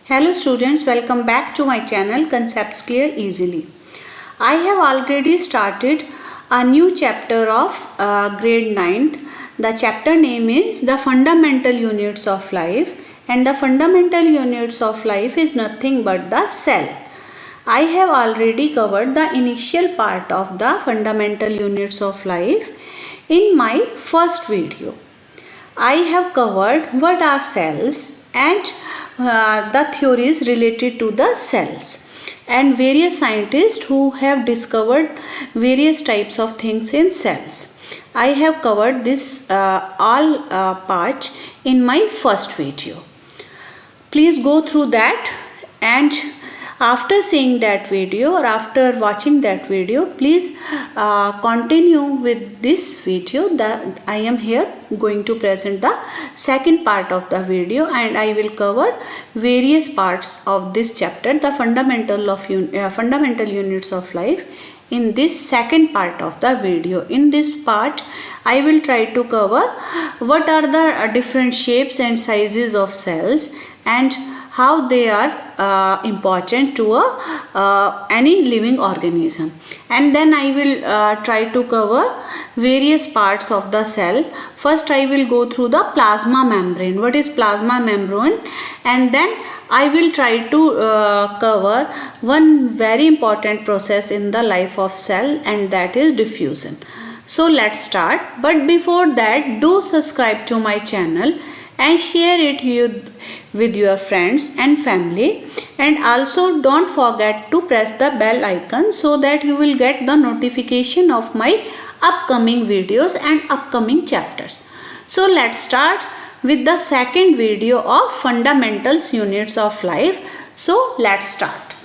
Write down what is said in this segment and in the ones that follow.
Hello students, welcome back to my channel Concepts Clear Easily. I have already started a new chapter of grade 9th. The chapter name is the fundamental units of life, and the fundamental units of life is nothing but the cell. I have already covered the initial part of the fundamental units of life in my first video. I have covered what are cells and the theories related to the cells and various scientists who have discovered various types of things in cells. I have covered this all parts in my first video. Please go through that, and after seeing that video or after watching that video, please continue with this video. That I am here going to present the second part of the video, and I will cover various parts of this chapter, the fundamental units of life, in this second part of the video. In this part, I will try to cover what are the different shapes and sizes of cells and how they are important to any living organism, and then I will try to cover various parts of the cell. First I will go through the plasma membrane. What is plasma membrane? And then I will try to cover one very important process in the life of cell, and that is diffusion. So let's start. But before that, do subscribe to my channel and share it with your friends and family, and also don't forget to press the bell icon so that you will get the notification of my upcoming videos and upcoming chapters. So let's start with the second video of fundamentals units of life. So let's start.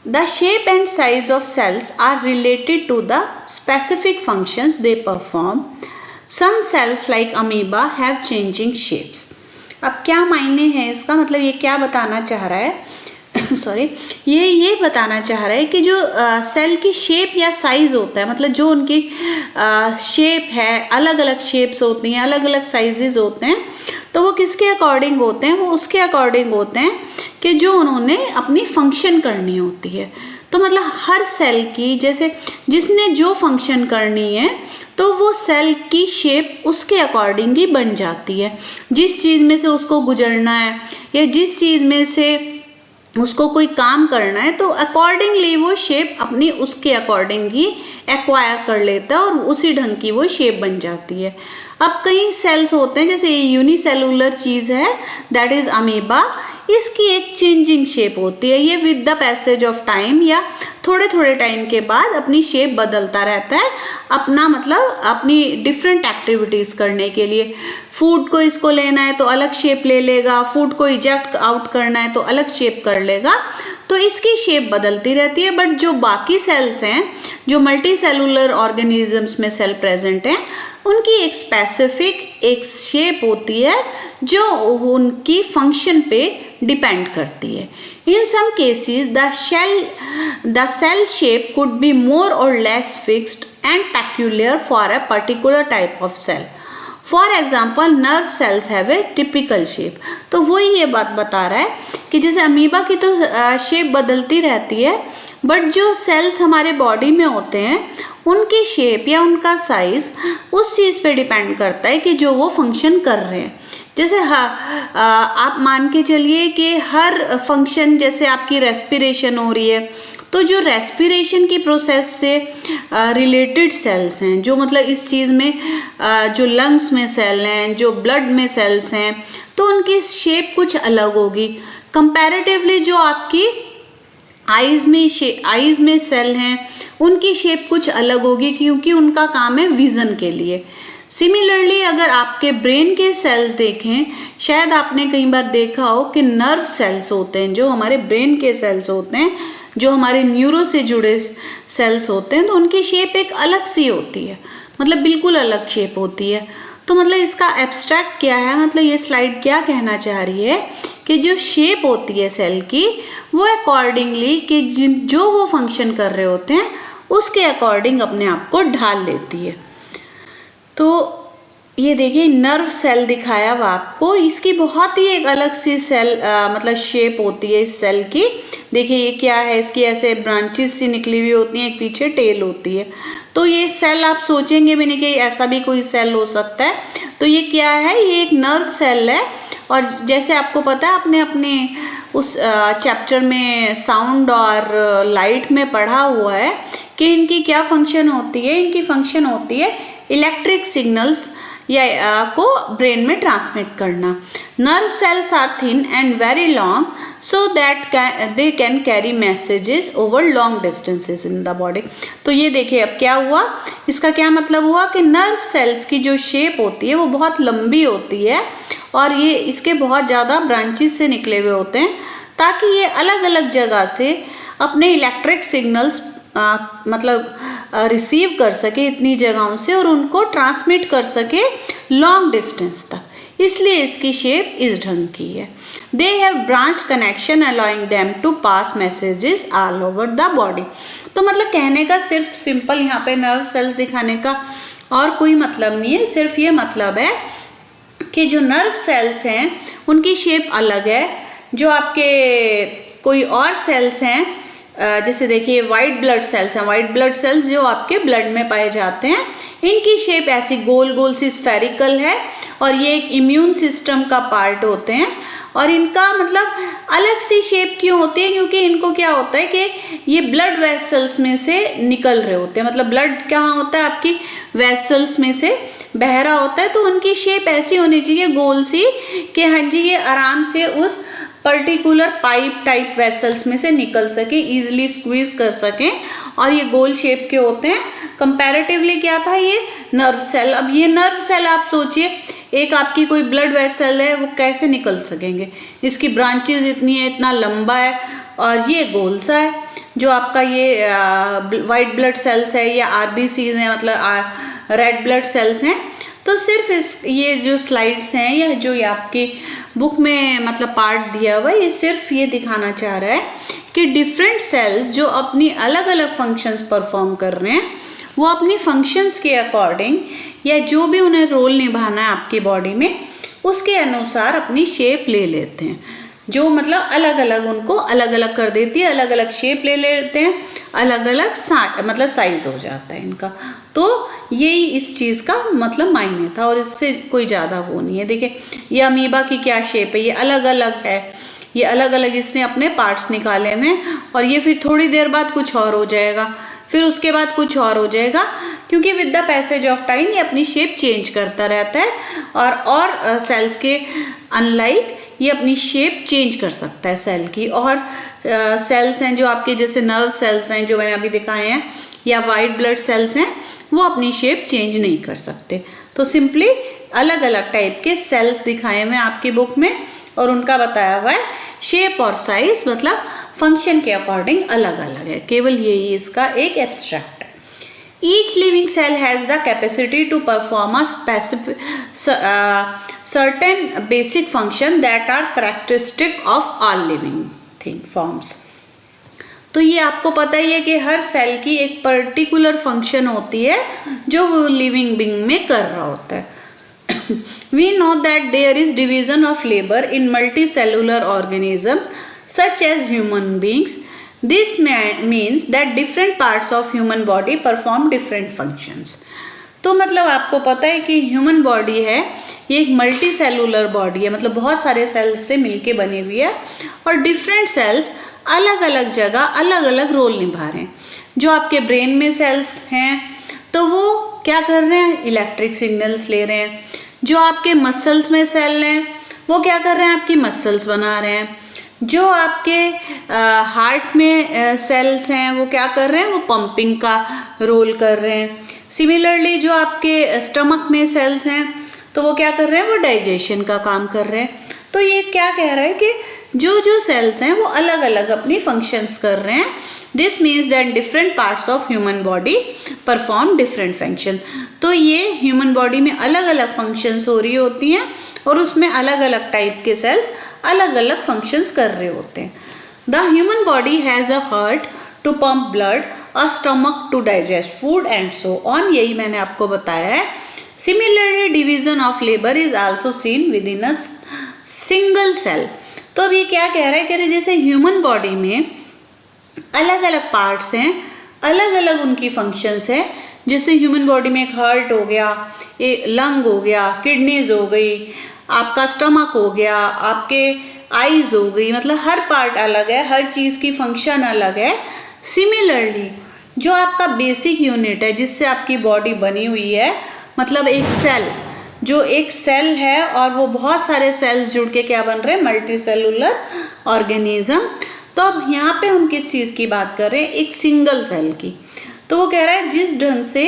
The shape and size of cells are related to the specific functions they perform. Some cells like amoeba have changing shapes. अब क्या मायने हैं इसका, मतलब ये क्या बताना चाह रहा है सॉरी, ये बताना चाह रहा है कि जो सेल की शेप या साइज होता है, मतलब जो उनकी शेप है, अलग अलग शेप्स होती हैं, अलग अलग साइजेस होते हैं, तो वो किसके अकॉर्डिंग होते हैं? वो उसके अकॉर्डिंग होते हैं कि जो उन्होंने अपनी फंक्शन करनी होती है. तो मतलब हर सेल की जैसे जिसने जो फंक्शन करनी है तो वो सेल की शेप उसके अकॉर्डिंग ही बन जाती है. जिस चीज़ में से उसको गुजरना है या जिस चीज़ में से उसको कोई काम करना है, तो अकॉर्डिंगली वो शेप अपनी उसके अकॉर्डिंग ही एक्वायर कर लेता है और उसी ढंग की वो शेप बन जाती है. अब कई सेल्स होते हैं, जैसे ये यूनिसेलुलर चीज़ है, दैट इज़ अमीबा. इसकी एक चेंजिंग शेप होती है. ये with the passage of time या थोड़े थोड़े टाइम के बाद अपनी शेप बदलता रहता है, अपना मतलब अपनी डिफरेंट एक्टिविटीज़ करने के लिए. फूड को इसको लेना है तो अलग शेप ले लेगा, फूड को इजेक्ट आउट करना है तो अलग शेप कर लेगा. तो इसकी शेप बदलती रहती है. बट जो बाकी सेल्स हैं, जो मल्टी सेलुलर ऑर्गेनिजम्स में सेल प्रेजेंट हैं, उनकी एक स्पेसिफिक एक शेप होती है जो उनकी फंक्शन पे डिपेंड करती है. In some cases, the cell shape could be more or less fixed and peculiar for a particular type of cell. For example, nerve cells have a typical shape. तो वही ये बात बता रहा है कि जैसे अमीबा की तो शेप बदलती रहती है, बट जो सेल्स हमारे बॉडी में होते हैं उनकी शेप या उनका साइज उस चीज़ पे डिपेंड करता है कि जो वो फंक्शन कर रहे हैं. जैसे आप मान के चलिए कि हर फंक्शन, जैसे आपकी रेस्पिरेशन हो रही है, तो जो रेस्पिरेशन की प्रोसेस से रिलेटेड सेल्स हैं, जो मतलब इस चीज़ में जो लंग्स में सेल हैं, जो ब्लड में सेल्स हैं, तो उनकी शेप कुछ अलग होगी. कंपैरेटिवली जो आपकी आइज़ में सेल हैं, उनकी शेप कुछ अलग होगी क्योंकि उनका काम है विज़न के लिए. सिमिलरली अगर आपके ब्रेन के सेल्स देखें, शायद आपने कई बार देखा हो कि नर्व सेल्स होते हैं, जो हमारे ब्रेन के सेल्स होते हैं, जो हमारे न्यूरो से जुड़े सेल्स होते हैं, तो उनकी शेप एक अलग सी होती है, मतलब बिल्कुल अलग शेप होती है. तो मतलब इसका एब्स्ट्रैक्ट क्या है, मतलब ये स्लाइड क्या कहना चाह रही है कि जो शेप होती है सेल की, वो अकॉर्डिंगली कि जो वो फंक्शन कर रहे होते हैं उसके अकॉर्डिंग अपने आप को ढाल लेती है. तो ये देखिए नर्व सेल दिखाया हुआ आपको, इसकी बहुत ही एक अलग सी सेल मतलब शेप होती है इस सेल की। देखिए ये क्या है, इसकी ऐसे ब्रांचेस सी निकली हुई होती हैं, एक पीछे टेल होती है। तो ये सेल आप सोचेंगे भी नहीं कि ऐसा भी कोई सेल हो सकता है। तो ये क्या है, ये एक नर्व सेल है। और जैसे आपको पता है आपने अपने उस चैप्टर में साउंड और लाइट में पढ़ा हुआ है कि इनकी क्या फंक्शन होती है। इनकी फंक्शन होती है इलेक्ट्रिक सिग्नल्स या को ब्रेन में ट्रांसमिट करना। Nerve cells are thin and very long so that they can carry messages over long distances in the body. तो ये देखिए अब क्या हुआ, इसका क्या मतलब हुआ कि नर्व सेल्स की जो शेप होती है वो बहुत लंबी होती है और ये इसके बहुत ज़्यादा ब्रांचेस से निकले हुए होते हैं, ताकि ये अलग अलग जगह से अपने इलेक्ट्रिक सिग्नल्स मतलब रिसीव कर सके इतनी जगहों से और उनको ट्रांसमिट कर सके लॉन्ग डिस्टेंस तक। इसलिए इसकी शेप इस ढंग की है। They have branch connection allowing them to pass messages all over the body. तो मतलब कहने का सिर्फ सिंपल यहाँ पे नर्व सेल्स दिखाने का और कोई मतलब नहीं है, सिर्फ ये मतलब है कि जो नर्व सेल्स हैं उनकी शेप अलग है। जो आपके कोई और सेल्स हैं जैसे देखिए वाइट ब्लड सेल्स हैं, वाइट ब्लड सेल्स जो आपके ब्लड में पाए जाते हैं, इनकी शेप ऐसी गोल गोल सी स्फेरिकल है और ये एक इम्यून सिस्टम का पार्ट होते हैं। और इनका मतलब अलग सी शेप क्यों होती है, क्योंकि इनको क्या होता है कि ये ब्लड वेसल्स में से निकल रहे होते हैं। मतलब ब्लड कहाँ होता है, आपकी वेसल्स में से बह रहा होता है। तो उनकी शेप ऐसी होनी चाहिए गोल सी कि हाँ जी ये आराम से उस पर्टिकुलर पाइप टाइप वेसल्स में से निकल सके, इजीली स्क्वीज कर सकें और ये गोल शेप के होते हैं। कंपैरेटिवली क्या था ये नर्व सेल। अब ये नर्व सेल आप सोचिए एक आपकी कोई ब्लड वेसल है वो कैसे निकल सकेंगे, इसकी ब्रांचेस इतनी है, इतना लंबा है और ये गोल सा है। जो आपका ये वाइट ब्लड सेल्स है या आरबीसीज हैं मतलब रेड ब्लड सेल्स हैं। तो सिर्फ इस ये जो स्लाइड्स हैं या जो ये आपकी बुक में मतलब पार्ट दिया हुआ है, ये सिर्फ ये दिखाना चाह रहा है कि डिफरेंट सेल्स जो अपनी अलग अलग फंक्शंस परफॉर्म कर रहे हैं वो अपनी फंक्शंस के अकॉर्डिंग या जो भी उन्हें रोल निभाना है आपकी बॉडी में उसके अनुसार अपनी शेप ले लेते हैं। जो मतलब अलग अलग उनको अलग अलग कर देती है, अलग अलग शेप ले लेते हैं, अलग अलग मतलब साइज हो जाता है इनका। तो यही इस चीज़ का मतलब मायने था और इससे कोई ज़्यादा वो नहीं है। देखिए ये अमीबा की क्या शेप है, ये अलग अलग है, ये अलग अलग इसने अपने पार्ट्स निकाले में और ये फिर थोड़ी देर बाद कुछ और हो जाएगा, फिर उसके बाद कुछ और हो जाएगा, क्योंकि with the passage of time ये अपनी शेप चेंज करता रहता है। और सेल्स के अनलाइक ये अपनी शेप चेंज कर सकता है सेल की। और सेल्स हैं जो आपके जैसे नर्व सेल्स हैं जो मैंने अभी दिखाए हैं या वाइट ब्लड सेल्स हैं, वो अपनी शेप चेंज नहीं कर सकते। तो सिंपली अलग अलग टाइप के सेल्स दिखाए हुए आपकी बुक में और उनका बताया हुआ है शेप और साइज मतलब फंक्शन के अकॉर्डिंग अलग अलग है। केवल यही इसका एक एब्स्ट्रैक्ट है। Each living cell has the capacity to perform a specific, certain basic function that are characteristic of all living forms. तो ये आपको पता ही है कि हर सेल की एक पर्टिकुलर फंक्शन होती है जो वो लिविंग बीइंग में कर रहा होता है। We know that there is division of labor in multicellular organisms such as human beings. This means that different parts of human body perform different functions. तो मतलब आपको पता है कि ह्यूमन बॉडी है ये एक मल्टी सेलुलर बॉडी है, मतलब बहुत सारे सेल्स से मिलके बनी हुई है और डिफरेंट सेल्स अलग अलग जगह अलग अलग रोल निभा रहे हैं। जो आपके ब्रेन में सेल्स हैं तो वो क्या कर रहे हैं, इलेक्ट्रिक सिग्नल्स ले रहे हैं। जो आपके मसल्स में सेल हैं वो क्या कर रहे हैं, आपकी मसल्स बना रहे हैं। जो आपके हार्ट में सेल्स हैं वो क्या कर रहे हैं, वो पंपिंग का रोल कर रहे हैं। सिमिलरली जो आपके स्टमक में सेल्स हैं तो वो क्या कर रहे हैं, वो डाइजेशन का काम कर रहे हैं। तो ये क्या कह रहा है कि जो जो सेल्स हैं वो अलग अलग अपनी फंक्शंस कर रहे हैं। This means that different parts of human body perform different function. तो ये ह्यूमन बॉडी में अलग अलग फंक्शंस हो रही होती हैं और उसमें अलग अलग टाइप के सेल्स अलग अलग फंक्शंस कर रहे होते हैं। The human body has a heart to pump blood, a stomach to digest food and so on. यही मैंने आपको बताया है। Similarly division of labour is also seen within a single cell. तो अब ये क्या कह रहा है, कह रहे जैसे ह्यूमन बॉडी में अलग अलग पार्ट्स हैं, अलग अलग उनकी फंक्शंस है। जैसे ह्यूमन बॉडी में एक हार्ट हो गया, एक लंग हो गया, किडनीज हो गई, आपका स्टमक हो गया, आपके आईज हो गई, मतलब हर पार्ट अलग है, हर चीज़ की फंक्शन अलग है। सिमिलरली जो आपका बेसिक यूनिट है जिससे आपकी बॉडी बनी हुई है, मतलब एक सेल, जो एक सेल है और वो बहुत सारे सेल्स जुड़ के क्या बन रहे हैं, मल्टी सेलुलर ऑर्गेनिज्म। तो अब यहाँ पे हम किस चीज़ की बात कर रहे हैं, एक सिंगल सेल की। तो वो कह रहा है जिस ढंग से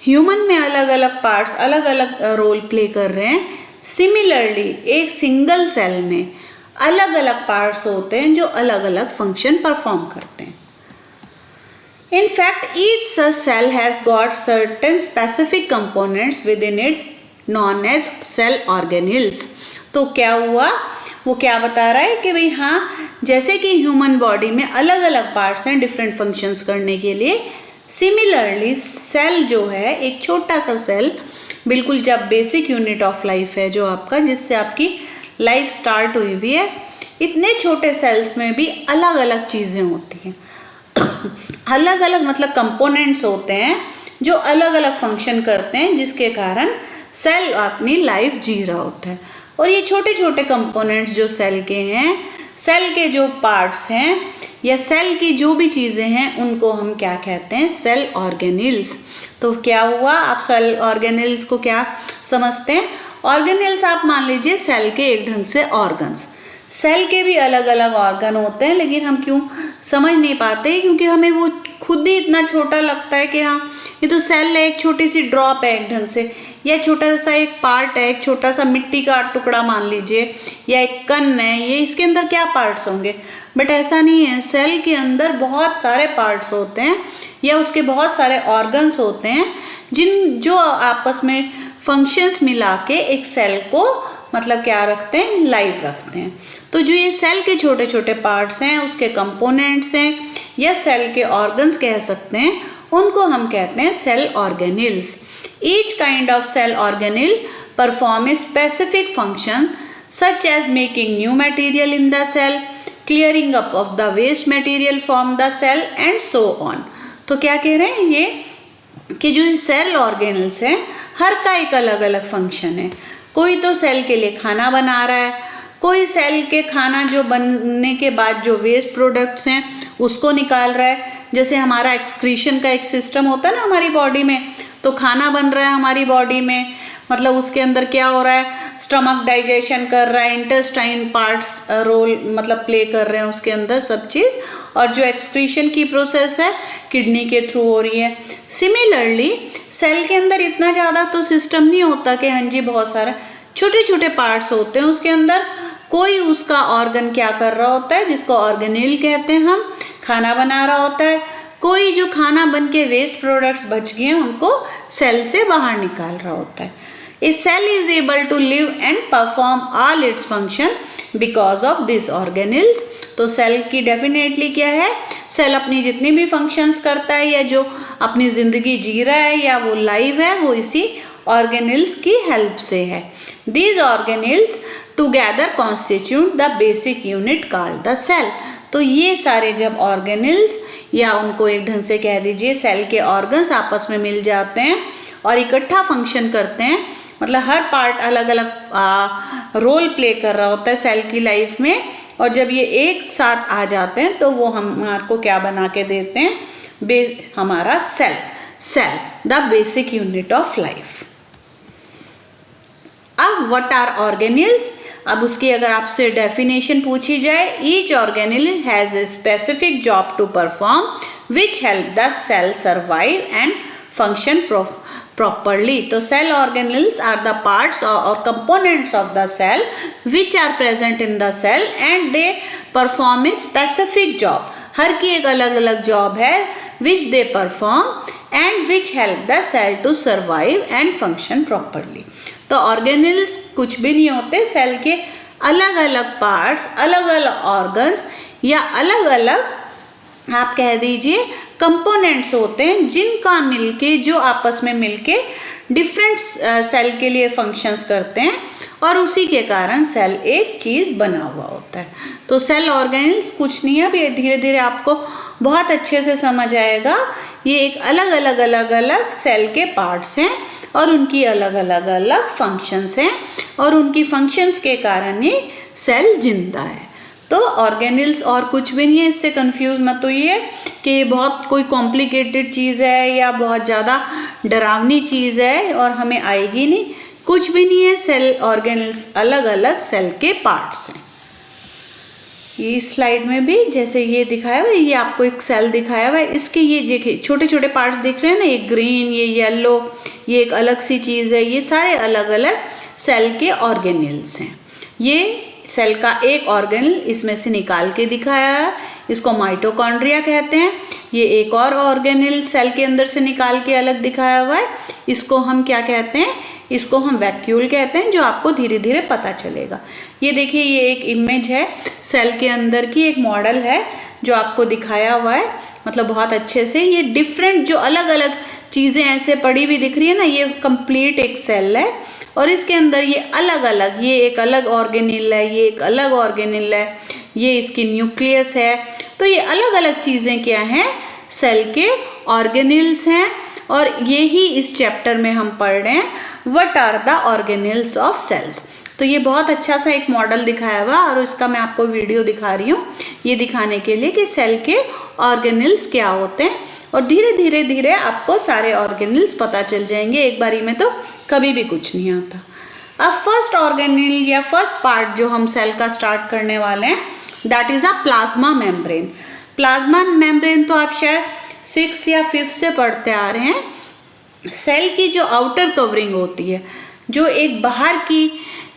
ह्यूमन में अलग अलग पार्ट्स अलग अलग रोल प्ले कर रहे हैं, सिमिलरली एक सिंगल सेल में अलग अलग पार्ट्स होते हैं जो अलग अलग फंक्शन परफॉर्म करते हैं। In fact, each such cell has got certain specific components within it known as cell organelles। तो क्या हुआ, वो क्या बता रहा है कि भाई हाँ, जैसे कि ह्यूमन बॉडी में अलग अलग पार्ट्स हैं डिफरेंट फंक्शंस करने के लिए, सिमिलरली सेल जो है, एक छोटा सा सेल, बिल्कुल जब बेसिक यूनिट ऑफ लाइफ है जो आपका, जिससे आपकी लाइफ स्टार्ट हुई हुई है, इतने छोटे सेल्स में भी अलग अलग चीज़ें होती हैं। अलग अलग मतलब कंपोनेंट्स होते हैं जो अलग अलग फंक्शन करते हैं, जिसके कारण सेल अपनी लाइफ जी रहा होता है। और ये छोटे छोटे कंपोनेंट्स जो सेल के हैं, सेल के जो पार्ट्स हैं या सेल की जो भी चीज़ें हैं, उनको हम क्या कहते हैं, सेल ऑर्गेनिल्स। तो क्या हुआ, आप सेल ऑर्गेनिल्स को क्या समझते हैं, ऑर्गेनिल्स आप मान लीजिए सेल के एक ढंग से ऑर्गन्स। सेल के भी अलग अलग ऑर्गन होते हैं, लेकिन हम क्यों समझ नहीं पाते, क्योंकि हमें वो खुद ही इतना छोटा लगता है कि हाँ ये तो सेल है, एक छोटी सी ड्रॉप है एक ढंग से, या छोटा सा एक पार्ट है, एक छोटा सा मिट्टी का टुकड़ा मान लीजिए, या एक कण है, ये इसके अंदर क्या पार्ट्स होंगे। बट ऐसा नहीं है, सेल के अंदर बहुत सारे पार्ट्स होते हैं या उसके बहुत सारे ऑर्गन्स होते हैं जो आपस में फंक्शंस मिला के एक सेल को मतलब क्या रखते हैं, लाइव रखते हैं। तो जो ये सेल के छोटे छोटे पार्ट्स हैं, उसके कंपोनेंट्स हैं या सेल के ऑर्गन्स कह सकते हैं, उनको हम कहते हैं cell organelles. Each kind of cell organelle perform a specific function such as making new material in the cell, clearing up of the waste material from the cell and so on. तो क्या कह रहे हैं ये कि जो cell organelles हैं, हर का एक अलग अलग फंक्शन है। कोई तो सेल के लिए खाना बना रहा है, कोई सेल के खाना जो बनने के बाद जो वेस्ट प्रोडक्ट्स हैं उसको निकाल रहा है। जैसे हमारा एक्सक्रीशन का एक सिस्टम होता है ना हमारी बॉडी में, तो खाना बन रहा है हमारी बॉडी में, मतलब उसके अंदर क्या हो रहा है, स्टमक डाइजेशन कर रहा है, इंटेस्टाइन पार्ट्स रोल मतलब प्ले कर रहे हैं उसके अंदर सब चीज़, और जो एक्सक्रीशन की प्रोसेस है किडनी के थ्रू हो रही है। सिमिलरली सेल के अंदर इतना ज़्यादा तो सिस्टम नहीं होता कि हाँ जी बहुत सारे छोटे छोटे पार्ट्स होते हैं उसके अंदर, कोई उसका ऑर्गन क्या कर रहा होता है जिसको ऑर्गेनिल कहते हैं हम, खाना बना रहा होता है, कोई जो खाना बन के वेस्ट प्रोडक्ट्स बच गए हैं उनको सेल से बाहर निकाल रहा होता है। A cell is able to live and perform all its function because of these organelles। तो सेल की डेफिनेटली क्या है, सेल अपनी जितनी भी फंक्शंस करता है या जो अपनी ज़िंदगी जी रहा है या वो लाइव है, वो इसी ऑर्गेनिल्स की हेल्प से है। These organelles together constitute the basic unit called the cell। तो ये सारे जब ऑर्गेनिल्स या उनको एक ढंग से कह दीजिए सेल के ऑर्गन्स आपस में मिल जाते हैं और इकट्ठा फंक्शन करते हैं, मतलब हर पार्ट अलग अलग रोल प्ले कर रहा होता है सेल की लाइफ में, और जब ये एक साथ आ जाते हैं तो वो हमारे को क्या बना के देते हैं, हमारा cell the basic unit of life. अब व्हाट आर ऑर्गेनिल्स, अब उसकी अगर आपसे डेफिनेशन पूछी जाए, each organelle has a specific job to perform which help the cell survive and function properly। तो cell organelles are the parts और components of the cell which are present in the cell and they perform a specific job. हर की एक अलग अलग job है which they perform and which help the cell to survive and function properly. तो organelles कुछ भी नहीं होते, सेल के अलग अलग पार्ट्स, अलग अलग ऑर्गन्स या अलग अलग आप कह दीजिए कंपोनेंट्स होते हैं जिनका मिलके जो आपस में मिलके डिफरेंट सेल के लिए फंक्शंस करते हैं और उसी के कारण सेल एक चीज़ बना हुआ होता है। तो सेल ऑर्गेनेल्स कुछ नहीं है, अभी धीरे धीरे आपको बहुत अच्छे से समझ आएगा। ये एक अलग अलग सेल के पार्ट्स हैं और उनकी अलग फंक्शंस हैं और उनकी फंक्शंस के कारण ही सेल जिंदा है। तो ऑर्गेनेल्स और कुछ भी नहीं है, इससे कंफ्यूज मत होइए कि ये बहुत कोई कॉम्प्लिकेटेड चीज़ है या बहुत ज़्यादा डरावनी चीज़ है और हमें आएगी नहीं, कुछ भी नहीं है। सेल ऑर्गेनेल्स अलग अलग सेल के पार्ट्स हैं। इस स्लाइड में भी जैसे ये दिखाया हुआ है, ये आपको एक सेल दिखाया हुआ है, इसके ये देखिए छोटे छोटे पार्ट्स दिख रहे हैं ना, ये ग्रीन, ये येलो, ये एक अलग सी चीज़ है, ये सारे अलग अलग सेल के ऑर्गेनेल्स हैं। ये सेल का एक ऑर्गेनल इसमें से निकाल के दिखाया है, इसको माइटोकॉन्ड्रिया कहते हैं। ये एक और ऑर्गेनल सेल के अंदर से निकाल के अलग दिखाया हुआ है, इसको हम क्या कहते हैं, इसको हम वैक्यूल कहते हैं, जो आपको धीरे धीरे पता चलेगा। ये देखिए, ये एक इमेज है सेल के अंदर की, एक मॉडल है जो आपको दिखाया हुआ है, मतलब बहुत अच्छे से। ये डिफरेंट जो अलग अलग चीज़ें ऐसे पड़ी हुई दिख रही है ना, ये कंप्लीट एक सेल है और इसके अंदर ये अलग अलग, ये एक अलग ऑर्गेनेल है, ये एक अलग ऑर्गेनेल है, ये इसकी न्यूक्लियस है। तो ये अलग अलग चीज़ें क्या हैं, सेल के ऑर्गेनेल्स हैं। और ये ही इस चैप्टर में हम पढ़ रहे हैं, what are the organelles of cells. तो ये बहुत अच्छा सा एक मॉडल दिखाया हुआ और इसका मैं आपको वीडियो दिखा रही हूँ, ये दिखाने के लिए कि सेल के ऑर्गेनेल्स क्या होते हैं। और धीरे धीरे आपको सारे ऑर्गेनेल्स पता चल जाएंगे, एक बारी में तो कभी भी कुछ नहीं आता। अब फर्स्ट ऑर्गेनेल या फर्स्ट पार्ट जो हम सेल का स्टार्ट करने वाले हैं, that is a plasma membrane. Plasma membrane तो आप शायद 6th या 5th से पढ़ते आ रहे हैं। सेल की जो आउटर कवरिंग होती है, जो एक बाहर की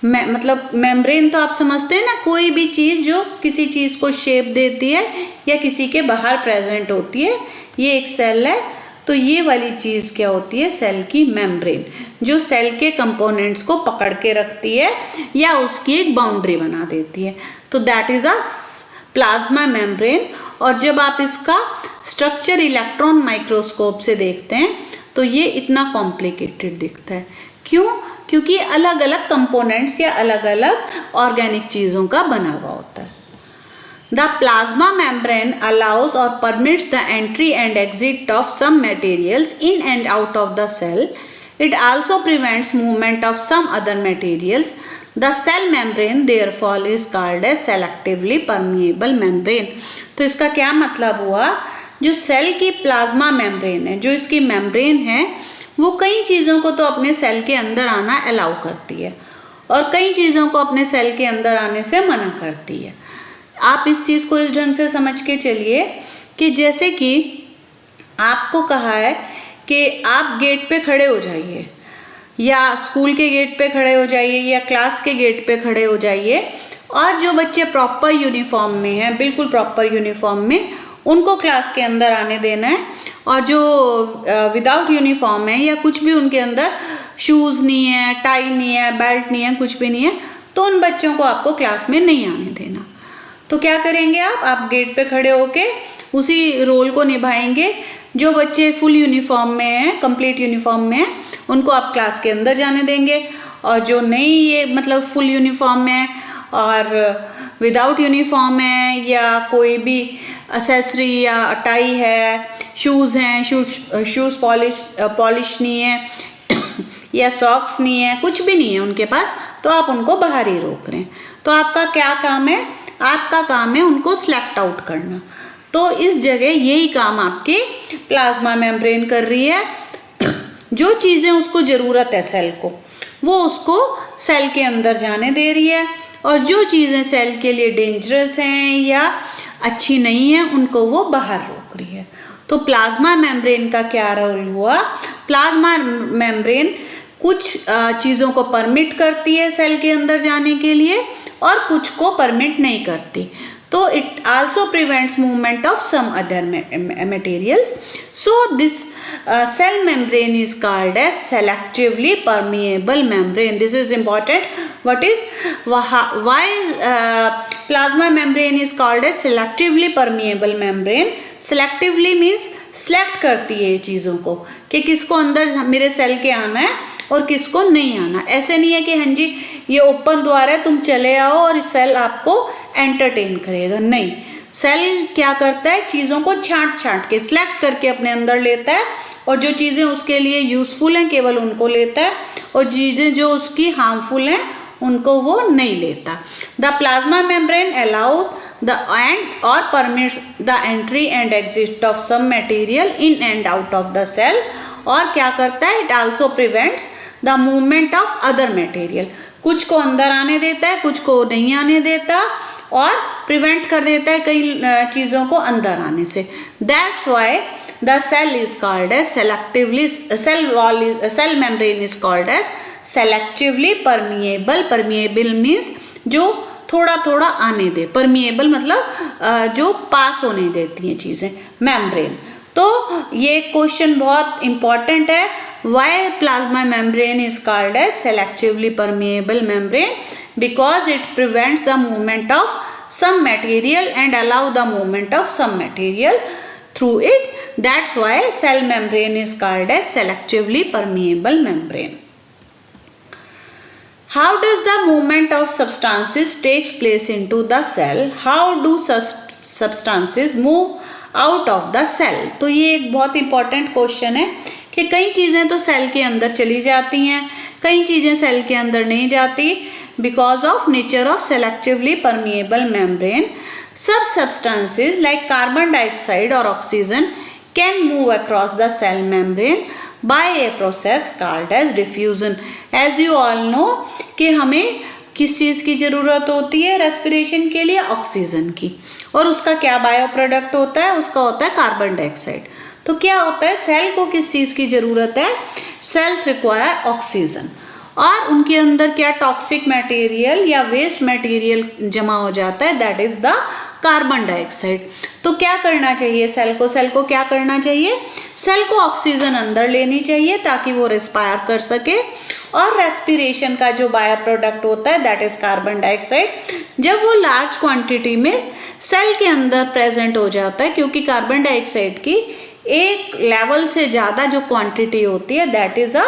मतलब मेम्ब्रेन तो आप समझते हैं ना, कोई भी चीज़ जो किसी चीज़ को शेप देती है या किसी के बाहर प्रेजेंट होती है, ये एक सेल है। तो ये वाली चीज़ क्या होती है, सेल की मेम्ब्रेन, जो सेल के कंपोनेंट्स को पकड़ के रखती है या उसकी एक बाउंड्री बना देती है। तो that is a plasma membrane. और जब आप इसका स्ट्रक्चर इलेक्ट्रॉन माइक्रोस्कोप से देखते हैं तो ये इतना कॉम्प्लिकेटेड दिखता है। क्यों? क्योंकि अलग अलग कंपोनेंट्स या अलग अलग ऑर्गेनिक चीज़ों का बना हुआ होता है। The plasma membrane allows or permits the entry and exit of some materials in and out of the cell. It also prevents movement of some other materials. The cell membrane therefore is called as selectively permeable membrane. तो इसका क्या मतलब हुआ, जो cell की plasma membrane है, जो इसकी मेम्ब्रेन है, वो कई चीज़ों को तो अपने सेल के अंदर आना अलाउ करती है और कई चीज़ों को अपने सेल के अंदर आने से मना करती है। आप इस चीज़ को इस ढंग से समझ के चलिए कि जैसे कि आपको कहा है कि आप गेट पे खड़े हो जाइए, या स्कूल के गेट पे खड़े हो जाइए या क्लास के गेट पे खड़े हो जाइए, और जो बच्चे प्रॉपर यूनिफॉर्म में हैं, बिल्कुल प्रॉपर यूनिफॉर्म में, उनको क्लास के अंदर आने देना है। और जो विदाउट यूनिफॉर्म है या कुछ भी उनके अंदर शूज़ नहीं है, टाई नहीं है, बेल्ट नहीं है, कुछ भी नहीं है, तो उन बच्चों को आपको क्लास में नहीं आने देना। तो क्या करेंगे आप गेट पे खड़े होके उसी रोल को निभाएंगे। जो बच्चे फुल यूनिफॉर्म में हैं, कंप्लीट यूनिफॉर्म में हैं, उनको आप क्लास के अंदर जाने देंगे, और जो नहीं ये मतलब फुल यूनिफॉर्म में है और विदाउट यूनिफॉर्म है, या कोई भी एक्सेसरी या टाई है, शूज़ हैं, शूज़ पॉलिश नहीं है या सॉक्स नहीं है, कुछ भी नहीं है उनके पास, तो आप उनको बाहर ही रोक रहे हैं। तो आपका क्या काम है, आपका काम है उनको सेलेक्ट आउट करना। तो इस जगह यही काम आपकी प्लाज्मा मेम्ब्रेन कर रही है। जो चीज़ें उसको ज़रूरत है सेल को, वो उसको सेल के अंदर जाने दे रही है, और जो चीज़ें सेल के लिए डेंजरस हैं या अच्छी नहीं हैं, उनको वो बाहर रोक रही है। तो प्लाज्मा मेम्ब्रेन का क्या रोल हुआ, प्लाज्मा मेम्ब्रेन कुछ चीज़ों को परमिट करती है सेल के अंदर जाने के लिए और कुछ को परमिट नहीं करती। तो it also prevents movement of some other materials. So this cell membrane is called as selectively permeable membrane. This is important. What is why plasma membrane is called as selectively permeable membrane? Selectively means select करती है ये चीज़ों को कि किसको अंदर मेरे cell के आना है और किसको नहीं आना। ऐसे नहीं है कि हाँ जी ये ओपन द्वार है, तुम चले आओ और सेल आपको एंटरटेन करेगा, नहीं। सेल क्या करता है, चीज़ों को छांट के सिलेक्ट करके अपने अंदर लेता है और जो चीज़ें उसके लिए यूज़फुल हैं केवल उनको लेता है और चीज़ें जो उसकी हार्मफुल हैं उनको वो नहीं लेता। The plasma membrane allow the and or permits the entry and exit of some material in and out of the cell, और क्या करता है, it also prevents the movement of other material, कुछ को अंदर आने देता है कुछ को नहीं आने देता और प्रिवेंट कर देता है कई चीज़ों को अंदर आने से। That's why the cell is called as selectively cell membrane is called as selectively permeable। permeable means जो थोड़ा थोड़ा आने दे, परमिएबल मतलब जो पास होने देती हैं चीज़ें, मेम्ब्रेन। तो ये क्वेश्चन बहुत इंपॉर्टेंट है, why plasma membrane is called as selectively permeable membrane, because it prevents the movement of some material and allow the movement of some material through it, that's why cell membrane is called as selectively permeable membrane. How does the movement of substances takes place into the cell? How do substances move out of the cell? तो ये एक बहुत important question है कि कई चीज़ें तो cell के अंदर चली जाती हैं, कई चीज़ें सेल के अंदर नहीं जाती। Because of nature of selectively permeable membrane, सब सब्सटेंसेज लाइक कार्बन डाइऑक्साइड और oxygen can move across the cell membrane by a process called as diffusion। as you all know कि हमें किस चीज़ की ज़रूरत होती है रेस्पिरेशन के लिए, ऑक्सीजन की, और उसका क्या बायो प्रोडक्ट होता है, उसका होता है कार्बन डाइऑक्साइड। तो क्या होता है, सेल को किस चीज़ की ज़रूरत है, सेल्स रिक्वायर ऑक्सीजन, और उनके अंदर क्या टॉक्सिक मटेरियल या वेस्ट मटेरियल जमा हो जाता है, that is the carbon dioxide. तो क्या करना चाहिए सेल को क्या करना चाहिए, सेल को ऑक्सीजन अंदर लेनी चाहिए ताकि वो रिस्पायर कर सके, और रेस्पिरेशन का जो बायो प्रोडक्ट होता है दैट इज़ कार्बन डाइऑक्साइड, जब वो लार्ज क्वांटिटी में सेल के अंदर प्रेजेंट हो जाता है, क्योंकि कार्बन डाइऑक्साइड की एक लेवल से ज़्यादा जो क्वांटिटी होती है दैट इज़ अ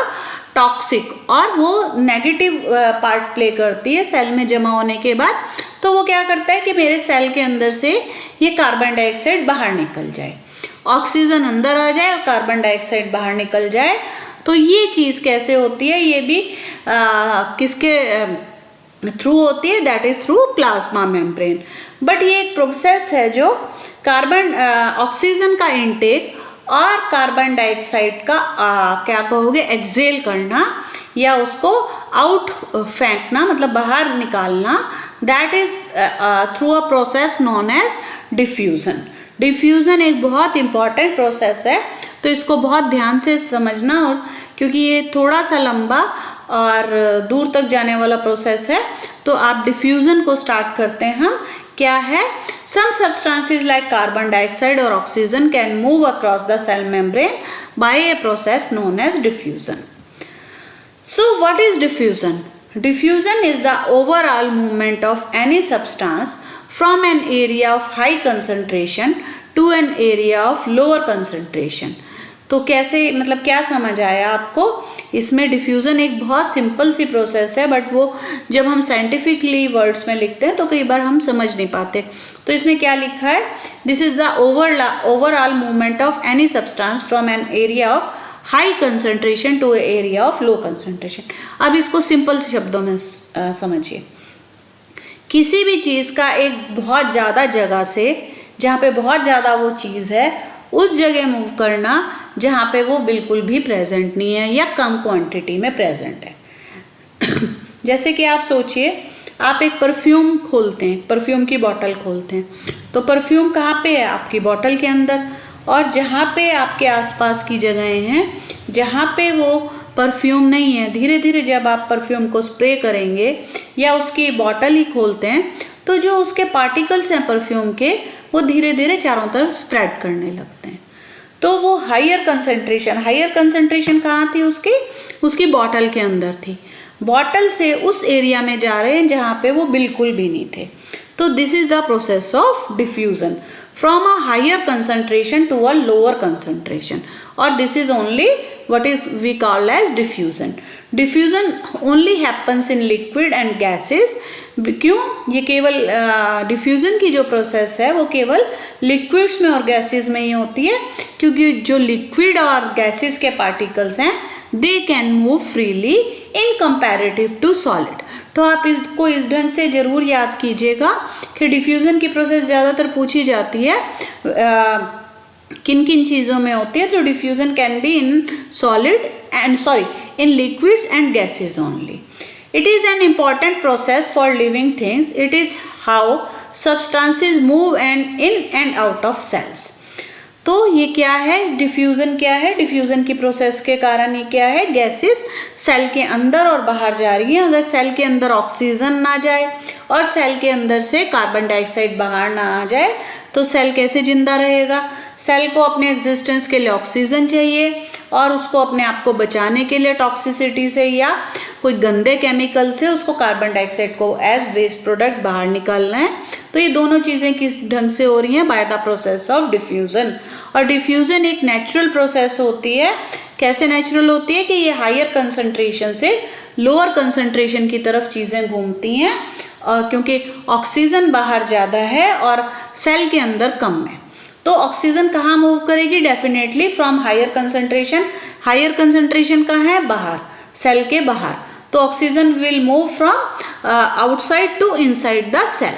टॉक्सिक, और वो नेगेटिव पार्ट प्ले करती है सेल में जमा होने के बाद। तो वो क्या करता है कि मेरे सेल के अंदर से ये कार्बन डाइऑक्साइड बाहर निकल जाए, ऑक्सीजन अंदर आ जाए और कार्बन डाइऑक्साइड बाहर निकल जाए। तो ये चीज़ कैसे होती है, ये भी किसके थ्रू होती है, that is through plasma membrane. But ये एक प्रोसेस है जो कार्बन ऑक्सीजन का इनटेक और कार्बन डाइऑक्साइड का क्या कहोगे एक्सेल करना या उसको आउट फेंकना, मतलब बाहर निकालना, that is through a process known as diffusion. Diffusion एक बहुत इंपॉर्टेंट प्रोसेस है, तो इसको बहुत ध्यान से समझना, और क्योंकि ये थोड़ा सा लंबा और दूर तक जाने वाला प्रोसेस है, तो आप डिफ्यूज़न को स्टार्ट करते हैं हम। क्या है, some substances like carbon dioxide और oxygen can move across the cell membrane by a process known as diffusion. So what is diffusion? Diffusion is the overall movement of any substance from an area of high concentration to an area of lower concentration। तो कैसे, मतलब क्या समझ आया आपको इसमें? Diffusion एक बहुत सिंपल सी प्रोसेस है, बट वो जब हम साइंटिफिकली वर्ड्स में लिखते हैं तो कई बार हम समझ नहीं पाते। तो इसमें क्या लिखा है, this is the overall movement of any substance from an area of high concentration to area of low concentration. अब इसको सिंपल शब्दों में समझिए, किसी भी चीज़ का एक बहुत ज़्यादा जगह से, जहाँ पे बहुत ज़्यादा वो चीज़ है, उस जगह मूव करना जहाँ पे वो बिल्कुल भी प्रेजेंट नहीं है या कम क्वांटिटी में प्रेजेंट है। जैसे कि आप सोचिए, आप एक परफ्यूम खोलते हैं, परफ्यूम की बोतल खोलते हैं, तो परफ्यूम कहाँ पे है? आपकी बोतल के अंदर। और जहाँ पे आपके आसपास की जगहें हैं जहाँ पे वो परफ्यूम नहीं है, धीरे धीरे जब आप परफ्यूम को स्प्रे करेंगे या उसकी बोतल ही खोलते हैं, तो जो उसके पार्टिकल्स हैं परफ्यूम के, वो धीरे धीरे चारों तरफ स्प्रेड करने लगते हैं। तो वो हायर कंसंट्रेशन कहाँ थी उसकी बोतल के अंदर थी, बोतल से उस एरिया में जा रहे हैं जहाँ पे वो बिल्कुल भी नहीं थे। तो this is the process of diffusion. from a higher concentration to a lower concentration, or this is only what is we call as diffusion. Diffusion only happens in liquid and gases. क्यों? ये केवल diffusion की जो process है वो केवल liquids में और गैसेस में ही होती है, क्योंकि जो लिक्विड और गैसेस के पार्टिकल्स हैं they can move freely in comparative to solid. तो आप इसको इस ढंग से ज़रूर याद कीजिएगा कि डिफ्यूज़न की प्रोसेस ज़्यादातर पूछी जाती है किन किन चीज़ों में होती है। तो diffusion can be in solid and in liquids and gases only. It is an important process for living things. It is how substances move and in and out of cells. तो ये क्या है? डिफ्यूज़न क्या है? Diffusion की process के कारण ये क्या है? गैसेस सेल के अंदर और बाहर जा रही हैं। अगर सेल के अंदर ऑक्सीजन ना जाए और सेल के अंदर से कार्बन डाइऑक्साइड बाहर ना आ जाए तो सेल कैसे जिंदा रहेगा? सेल को अपने एग्जिस्टेंस के लिए ऑक्सीजन चाहिए और उसको अपने आप को बचाने के लिए टॉक्सिसिटी से या कोई गंदे केमिकल से उसको कार्बन डाइऑक्साइड को एज वेस्ट प्रोडक्ट बाहर निकालना है। तो ये दोनों चीज़ें किस ढंग से हो रही हैं? Bye the process of diffusion. और डिफ्यूज़न एक नेचुरल प्रोसेस होती है। कैसे नेचुरल होती है? कि ये हायर कंसंट्रेशन से लोअर कंसंट्रेशन की तरफ चीज़ें घूमती हैं क्योंकि ऑक्सीजन बाहर ज़्यादा है और सेल के अंदर कम है। तो ऑक्सीजन कहाँ मूव करेगी? Definitely from higher concentration. Higher concentration कहाँ है? बाहर, सेल के बाहर। तो oxygen will move from outside to inside the cell.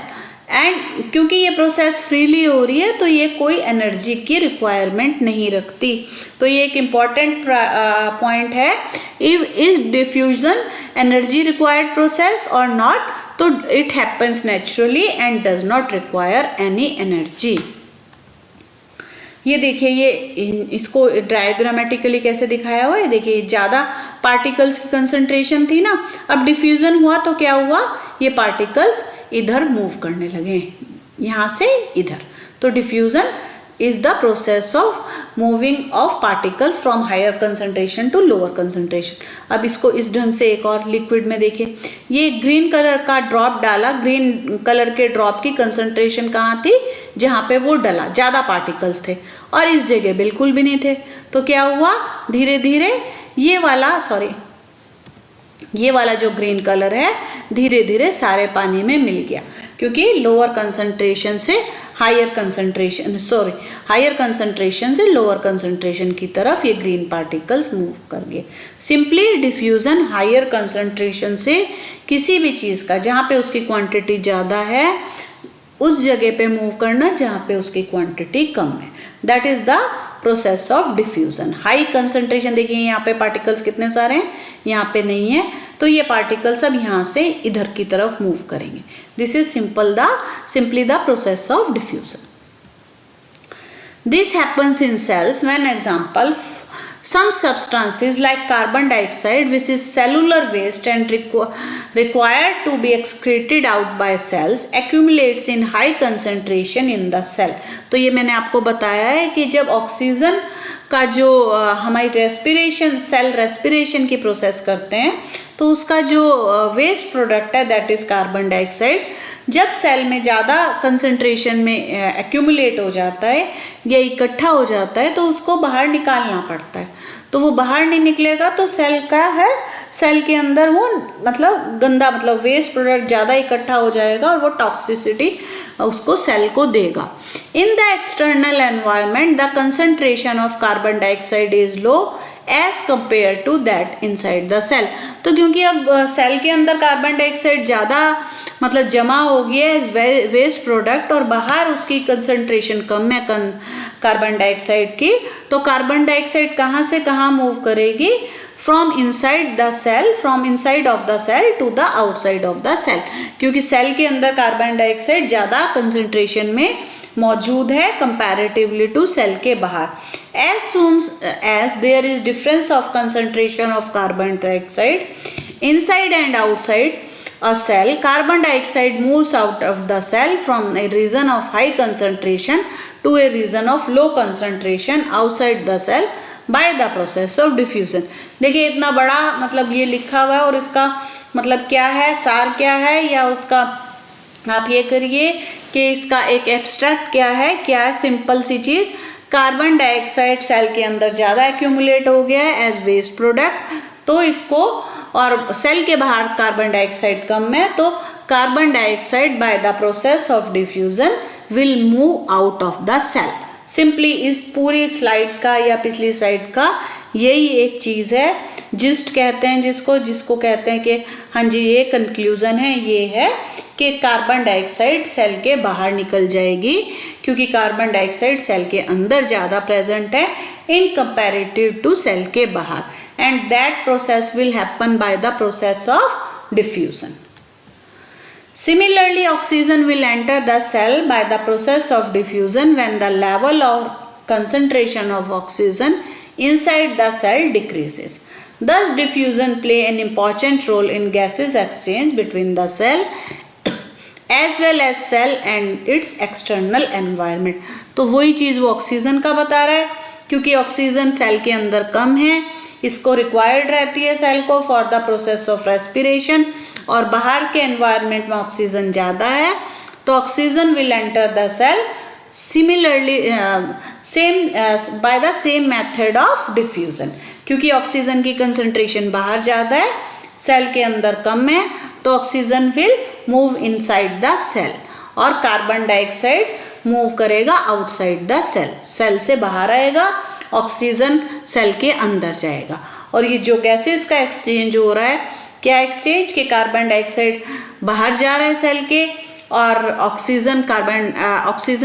And क्योंकि ये प्रोसेस फ्रीली हो रही है तो ये कोई एनर्जी की रिक्वायरमेंट नहीं रखती। तो ये एक इम्पॉर्टेंट पॉइंट है। Is diffusion energy required process और नॉट? तो it happens naturally and does not require any energy. ये देखिए, ये इसको डायग्रामेटिकली कैसे दिखाया हुआ है। देखिए ज़्यादा पार्टिकल्स की कंसंट्रेशन थी ना, अब डिफ्यूज़न हुआ तो क्या हुआ? ये पार्टिकल्स इधर मूव करने लगे, यहाँ से इधर। तो diffusion is the process of moving of particles from higher concentration to lower concentration. अब इसको इस ढंग से एक और लिक्विड में देखिए, ये ग्रीन कलर का ड्रॉप डाला। ग्रीन कलर के ड्रॉप की कंसंट्रेशन कहाँ थी? जहाँ पे वो डला ज़्यादा पार्टिकल्स थे और इस जगह बिल्कुल भी नहीं थे। तो क्या हुआ? धीरे धीरे ये वाला जो ग्रीन कलर है धीरे धीरे सारे पानी में मिल गया, क्योंकि लोअर कंसंट्रेशन से हायर कंसंट्रेशन से लोअर कंसंट्रेशन की तरफ ये ग्रीन पार्टिकल्स मूव कर गए। सिंपली डिफ्यूज़न हायर कंसंट्रेशन से किसी भी चीज़ का जहाँ पे उसकी क्वांटिटी ज़्यादा है उस जगह पे मूव करना जहाँ पे उसकी क्वांटिटी कम है। That is the process of diffusion. High concentration, देखिए यहाँ पे पार्टिकल्स कितने सारे हैं, यहाँ पे नहीं है, तो ये पार्टिकल्स अब यहाँ से इधर की तरफ मूव करेंगे। This is simply the process of diffusion. This happens in cells when, example, some substances like carbon dioxide, which is cellular waste and required to be excreted out by cells, accumulates in high concentration in the cell. तो ये मैंने आपको बताया है कि जब oxygen का जो हमारी सेल रेस्पिरेशन की प्रोसेस करते हैं तो उसका जो वेस्ट प्रोडक्ट है दैट इज़ कार्बन डाइऑक्साइड, जब सेल में ज़्यादा कंसंट्रेशन में एक्यूमुलेट हो जाता है या इकट्ठा हो जाता है तो उसको बाहर निकालना पड़ता है। तो वो बाहर नहीं निकलेगा तो सेल के अंदर वो गंदा वेस्ट प्रोडक्ट ज़्यादा इकट्ठा हो जाएगा और वो टॉक्सिसिटी उसको सेल को देगा। In the external environment the concentration of carbon dioxide is low as compare to that inside the cell. तो क्योंकि अब सेल के अंदर कार्बन डाइऑक्साइड ज़्यादा जमा हो गया है वेस्ट प्रोडक्ट और बाहर उसकी कंसंट्रेशन कम है कार्बन डाइऑक्साइड की, तो कार्बन डाइऑक्साइड कहाँ से कहाँ मूव करेगी? From inside of the cell to the outside of the cell, क्योंकि सेल के अंदर कार्बन डाइऑक्साइड ज़्यादा कंसंट्रेशन में मौजूद है कंपैरेटिवली टू सेल के बाहर। As soon as there is difference of concentration of carbon dioxide inside and outside a cell, carbon dioxide moves out of the cell from a region of high concentration to a region of low concentration outside the cell by the process of diffusion. देखिए इतना बड़ा ये लिखा हुआ है और इसका क्या है, सार क्या है, या उसका आप ये करिए कि इसका एक एब्स्ट्रैक्ट क्या है सिंपल सी चीज़, कार्बन डाइऑक्साइड सेल के अंदर ज़्यादा एक्यूमुलेट हो गया है एज वेस्ट प्रोडक्ट, तो इसको, और सेल के बाहर कार्बन डाइऑक्साइड कम है, तो carbon dioxide by the process of diffusion will move out of the cell. Simply इस पूरी स्लाइड का या पिछली स्लाइड का यही एक चीज़ है, जिस्ट कहते हैं जिसको कहते हैं कि हाँ जी ये कंक्लूजन है, ये है कि कार्बन डाइऑक्साइड सेल के बाहर निकल जाएगी, क्योंकि कार्बन डाइऑक्साइड सेल के अंदर ज़्यादा प्रेजेंट है इन कंपैरेटिव टू सेल के बाहर, and that process will happen by the process of diffusion. Similarly, oxygen will enter the cell by the process of diffusion when the level or concentration of oxygen inside the cell decreases. Thus, diffusion play an important role in gases exchange between the cell as well as cell and its external environment. तो वही चीज़ वो oxygen का बता रहा है, क्योंकि oxygen cell के अंदर कम है, इसको रिक्वायर्ड रहती है सेल को for the process of respiration, और बाहर के एनवायरनमेंट में ऑक्सीजन ज़्यादा है, तो oxygen will enter the cell similarly by the same method of diffusion. क्योंकि ऑक्सीजन की कंसंट्रेशन बाहर ज़्यादा है, सेल के अंदर कम है, तो oxygen will move inside the cell, और कार्बन डाइऑक्साइड मूव करेगा आउटसाइड द सेल, सेल से बाहर आएगा, ऑक्सीजन सेल के अंदर जाएगा। और ये जो गैसेस का एक्सचेंज हो रहा है, क्या एक्सचेंज, कि कार्बन डाइऑक्साइड बाहर जा रहा है सेल के, और ऑक्सीजन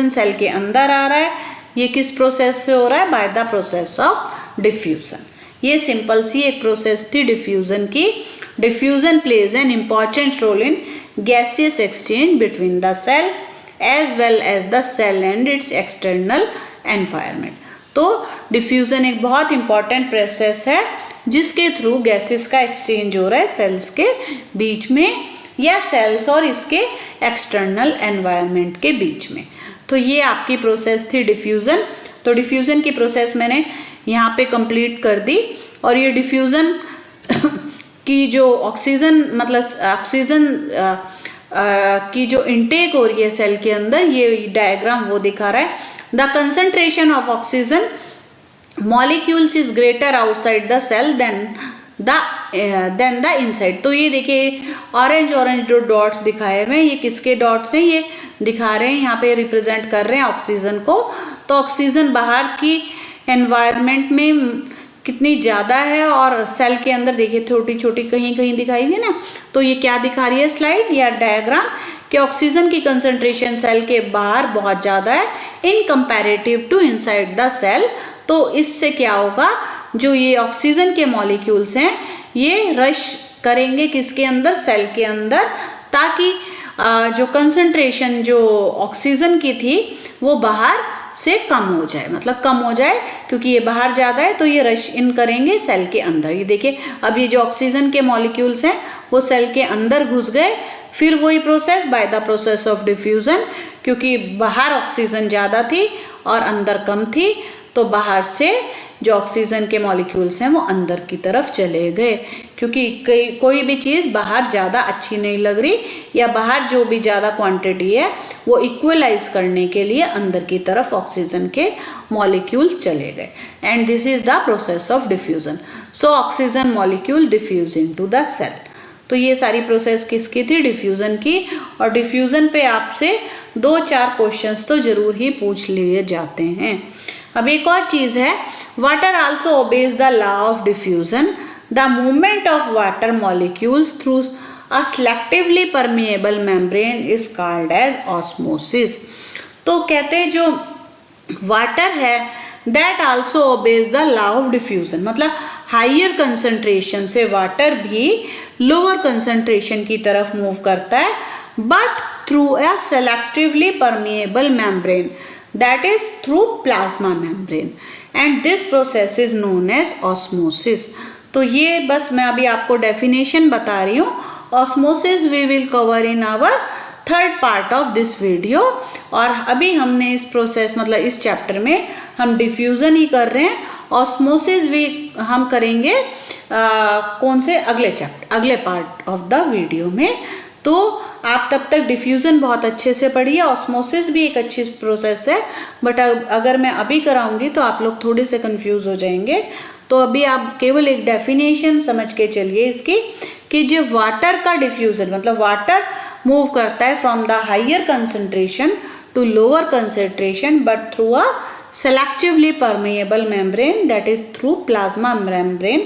सेल के अंदर आ रहा है, ये किस प्रोसेस से हो रहा है, by the process of diffusion. ये सिंपल सी एक प्रोसेस थी डिफ्यूजन की। Diffusion plays an important role in gaseous exchange between the cell as well as the cell and its external environment. तो डिफ्यूजन एक बहुत इंपॉर्टेंट प्रोसेस है जिसके थ्रू गैसेस का एक्सचेंज हो रहा है सेल्स के बीच में, या सेल्स और इसके एक्सटर्नल एनवायरनमेंट के बीच में। तो ये आपकी प्रोसेस थी डिफ्यूज़न। तो डिफ्यूज़न की प्रोसेस मैंने यहाँ पे कंप्लीट कर दी, और ये डिफ्यूज़न की जो ऑक्सीजन की जो इनटेक हो रही है सेल के अंदर, ये डायग्राम वो दिखा रहा है। The concentration of oxygen molecules is greater outside the cell than the inside. तो ये देखिए ऑरेंज जो डॉट्स दिखाए हुए हैं, ये किसके डॉट्स हैं, ये दिखा रहे हैं यहाँ पे, रिप्रेजेंट कर रहे हैं ऑक्सीजन को। तो ऑक्सीजन बाहर की एनवायरनमेंट में कितनी ज़्यादा है, और सेल के अंदर देखिए छोटी छोटी कहीं कहीं दिखाई हुई है ना। तो ये क्या दिखा रही है स्लाइड या डायग्राम, कि ऑक्सीजन की कंसंट्रेशन सेल के बाहर बहुत ज़्यादा है in comparative to inside the cell. तो इससे क्या होगा, जो ये ऑक्सीजन के मॉलिक्यूल्स हैं ये रश करेंगे किसके अंदर, सेल के अंदर, ताकि जो कंसंट्रेशन जो ऑक्सीजन की थी वो बाहर से कम हो जाए, मतलब कम हो जाए, क्योंकि ये बाहर ज़्यादा है तो ये रश इन करेंगे सेल के अंदर। ये देखिए अब ये जो ऑक्सीजन के मॉलिक्यूल्स हैं वो सेल के अंदर घुस गए। फिर वही process by the process of diffusion, क्योंकि बाहर ऑक्सीजन ज़्यादा थी और अंदर कम थी, तो बाहर से जो ऑक्सीजन के मॉलिक्यूल्स हैं वो अंदर की तरफ चले गए, क्योंकि कोई भी चीज़ बाहर ज़्यादा अच्छी नहीं लग रही, या बाहर जो भी ज़्यादा क्वांटिटी है वो इक्वलाइज करने के लिए अंदर की तरफ ऑक्सीजन के मॉलिक्यूल्स चले गए, and this is the process of diffusion. So oxygen molecule diffuse into the cell. तो ये सारी प्रोसेस किसकी थी, डिफ्यूज़न की। और डिफ्यूज़न पे आपसे 2-4 क्वेश्चंस तो ज़रूर ही पूछ लिए जाते हैं। अब एक और चीज़ है, water also obeys the law of diffusion. The movement of water molecules through a selectively permeable membrane is called as osmosis. तो कहते हैं जो वाटर है that also obeys the law of diffusion, मतलब हाइयर कंसंट्रेशन से water भी lower concentration की तरफ मूव करता है, but through a selectively permeable membrane, that is through plasma membrane, and this process is known as osmosis। तो ये बस मैं अभी आपको डेफिनेशन बता रही हूँ। Osmosis we will cover in our 3rd part of this video. और अभी हमने इस प्रोसेस मतलब इस चैप्टर में हम डिफ्यूज़न ही कर रहे हैं। ऑस्मोसिस भी हम करेंगे कौन से अगले पार्ट ऑफ द वीडियो में। तो आप तब तक डिफ्यूज़न बहुत अच्छे से पढ़िए। ऑस्मोसिस भी एक अच्छी प्रोसेस है, बट अगर मैं अभी कराऊंगी तो आप लोग थोड़े से कंफ्यूज हो जाएंगे। तो अभी आप केवल एक डेफिनेशन समझ के चलिए इसकी, कि जो वाटर का डिफ्यूज़न मतलब वाटर मूव करता है from the higher concentration to lower concentration but through a selectively permeable membrane, that is through plasma membrane,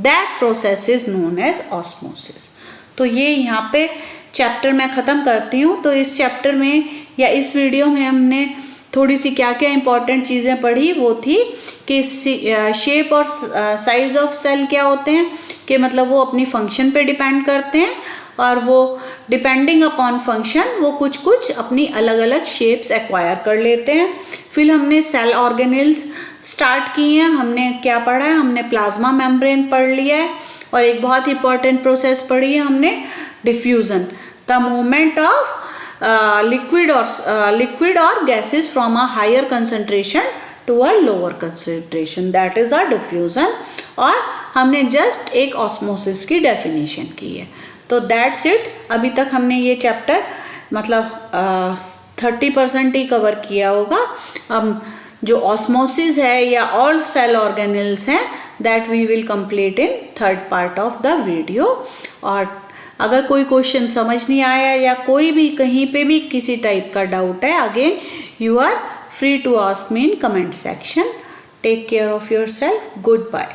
that process is known as osmosis। तो ये यहाँ पे चैप्टर मैं ख़त्म करती हूँ। तो इस चैप्टर में या इस वीडियो में हमने थोड़ी सी क्या क्या इंपॉर्टेंट चीज़ें पढ़ी, वो थी कि शेप और साइज ऑफ सेल क्या होते हैं, कि मतलब वो अपनी फंक्शन पे डिपेंड करते हैं, और वो डिपेंडिंग अपॉन फंक्शन वो कुछ कुछ अपनी अलग अलग शेप्स एक्वायर कर लेते हैं। फिर हमने सेल ऑर्गेनेल्स स्टार्ट किए हैं। हमने क्या पढ़ा है, हमने प्लाज्मा मेम्ब्रेन पढ़ लिया है, और एक बहुत इंपॉर्टेंट प्रोसेस पढ़ी है हमने, diffusion, the movement of liquid और gases from a higher concentration to a lower concentration, that is a diffusion. और हमने जस्ट एक ऑस्मोसिस की डेफिनेशन की है। तो दैट्स इट। अभी तक हमने ये चैप्टर मतलब 30% ही कवर किया होगा। अब जो ऑस्मोसिस है या ऑल सेल ऑर्गेनेल्स हैं, that we will complete in third part of the video. और अगर कोई क्वेश्चन समझ नहीं आया या कोई भी कहीं पे भी किसी टाइप का डाउट है, again you are free to ask me in comment section. Take care of yourself. Goodbye.